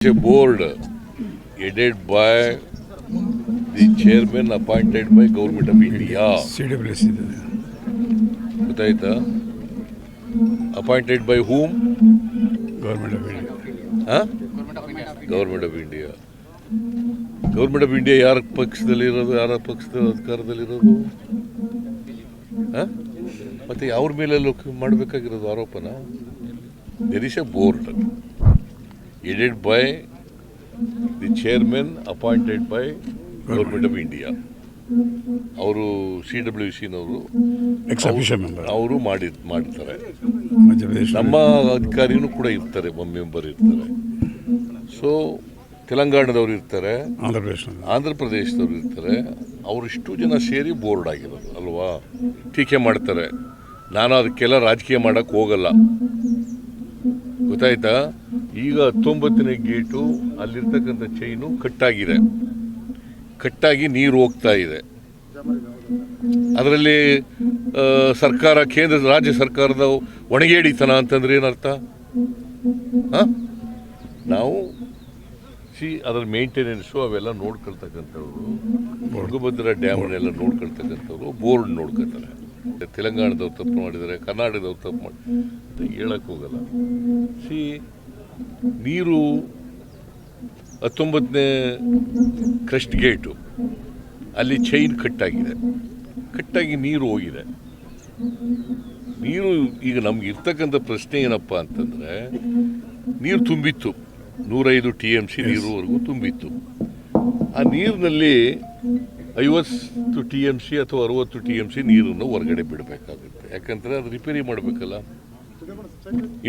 A board headed by the chairman appointed by Government of India. CWS ಇದೆ. ಗೊತ್ತಾಯ್ತಾ? Appointed by whom? Government of India. Government of India. Government of India ಯಾರ ಪಕ್ಷದಲ್ಲಿರೋದು, ಯಾರ ಪಕ್ಷದ ಅಧಿಕಾರದಲ್ಲಿರೋದು? ಮತ್ತೆ ಅವ್ರ ಮೇಲೆ ಮಾಡಬೇಕಾಗಿರೋದು ಆರೋಪನ? There is a board headed by the chairman appointed by Government of India. ಅವರು CWCನವರು ಎಕ್ಸ್-ಅಫಿಷಿಯಲ್ ಮೆಂಬರ್ ಅವರು ಮಾಡ್ತಾರೆ. ಮಧ್ಯಪ್ರದೇಶ ನಮ್ಮ ಅಧಿಕಾರಿನೂ ಕೂಡ ಇರ್ತಾರೆ, ಮೆಂಬರ್ ಇರ್ತಾರೆ. ಸೊ ತೆಲಂಗಾಣದವ್ರು ಇರ್ತಾರೆ, ಆಂಧ್ರ ಪ್ರದೇಶದವ್ರು ಇರ್ತಾರೆ. ಅವರಿಷ್ಟು ಜನ ಸೇರಿ ಬೋರ್ಡ್ ಆಗಿರೋದು ಅಲ್ವಾ? ಟೀಕೆ ಮಾಡ್ತಾರೆ. ನಾನು ಅದಕ್ಕೆಲ್ಲ ರಾಜಕೀಯ ಮಾಡೋಕ್ಕೆ ಹೋಗಲ್ಲ. ಗೊತ್ತಾಯ್ತಾ? ಈಗ 19ನೇ ಗೇಟು ಅಲ್ಲಿರ್ತಕ್ಕಂಥ ಚೈನು ಕಟ್ಟಾಗಿ ನೀರು ಹೋಗ್ತಾ ಇದೆ. ಅದರಲ್ಲಿ ಸರ್ಕಾರ, ರಾಜ್ಯ ಸರ್ಕಾರದ ಒಣಗೇಡಿತನ ಅಂತಂದ್ರೆ ಏನರ್ಥ? ನಾವು ಅದರ ಮೇಂಟೆನೆನ್ಸು ಅವೆಲ್ಲ ನೋಡ್ಕೊಳ್ತಕ್ಕಂಥವ್ರು, ತುಂಗಭದ್ರಾ ಡ್ಯಾಮ್ನೆಲ್ಲ ನೋಡ್ಕೊಳ್ತಕ್ಕಂಥವ್ರು ಬೋರ್ಡ್ ನೋಡ್ಕೊತಾರೆ. ತೆಲಂಗಾಣದವ್ರು ತಪ್ಪು ಮಾಡಿದ್ದಾರೆ, ಕರ್ನಾಟಕದವ್ರು ತಪ್ಪು ಮಾಡಿ ಅಂತ ಹೇಳಕ್ಕೆ ಹೋಗಲ್ಲ. ನೀರು 19ನೇ ಕ್ರಸ್ಟ್ ಗೇಟು ಅಲ್ಲಿ ಚೈನ್ ಕಟ್ಟಾಗಿ ನೀರು ಹೋಗಿದೆ. ನೀರು ಈಗ ನಮ್ಗೆ ಇರ್ತಕ್ಕಂಥ ಪ್ರಶ್ನೆ ಏನಪ್ಪ ಅಂತಂದರೆ, ನೀರು ತುಂಬಿತ್ತು, 105 TMC ನೀರುವರೆಗೂ ತುಂಬಿತ್ತು. ಆ ನೀರಿನಲ್ಲಿ 50 TMC ಅಥವಾ 60 TMC ನೀರನ್ನು ಹೊರಗಡೆ ಬಿಡಬೇಕಾಗುತ್ತೆ. ಯಾಕಂದರೆ ಅದು ರಿಪೇರಿ ಮಾಡಬೇಕಲ್ಲ.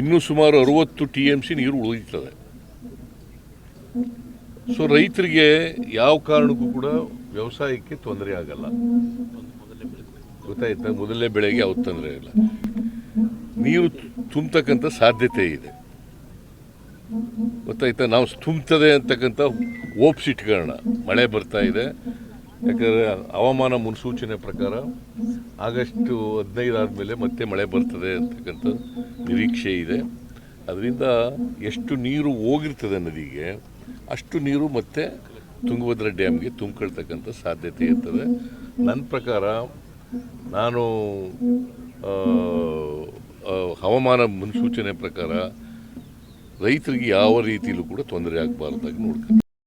ಇನ್ನೂ ಸುಮಾರು 60 TMC ನೀರು ಉಳಿಯುತ್ತದೆ. ಸೊ ರೈತರಿಗೆ ಯಾವ ಕಾರಣಕ್ಕೂ ಕೂಡ ವ್ಯವಸಾಯಕ್ಕೆ ತೊಂದರೆ ಆಗಲ್ಲ. ಗೊತ್ತಾಯ್ತಾ? ಮೊದಲನೇ ಬೆಳೆಗೆ ಯಾವ ತೊಂದರೆ ಇಲ್ಲ. ನೀರು ತುಂಬತಕ್ಕಂಥ ಸಾಧ್ಯತೆ ಇದೆ. ಗೊತ್ತಾಯ್ತಾ? ನಾವು ತುಂಬ್ತದೆ ಅಂತಕ್ಕಂಥ ಹೋಪ್ಸ್ ಇಟ್ಕೊಳ್ಳೋಣ. ಮಳೆ ಬರ್ತಾ ಇದೆ. ಯಾಕಂದರೆ ಹವಾಮಾನ ಮುನ್ಸೂಚನೆ ಪ್ರಕಾರ ಆಗಸ್ಟ್ 15 ಆದಮೇಲೆ ಮತ್ತೆ ಮಳೆ ಬರ್ತದೆ ಅಂತಕ್ಕಂಥ ನಿರೀಕ್ಷೆ ಇದೆ. ಅದರಿಂದ ಎಷ್ಟು ನೀರು ಹೋಗಿರ್ತದೆ ನದಿಗೆ, ಅಷ್ಟು ನೀರು ಮತ್ತೆ ತುಂಗಭದ್ರಾ ಡ್ಯಾಮ್ಗೆ ತುಂಬಿಕೊಳ್ತಕ್ಕಂಥ ಸಾಧ್ಯತೆ ಇರ್ತದೆ. ನನ್ನ ಪ್ರಕಾರ ನಾನು ಹವಾಮಾನ ಮುನ್ಸೂಚನೆ ಪ್ರಕಾರ ರೈತರಿಗೆ ಯಾವ ರೀತಿಯಲ್ಲೂ ಕೂಡ ತೊಂದರೆ ಆಗಬಾರ್ದಾಗಿ ನೋಡ್ತೀನಿ.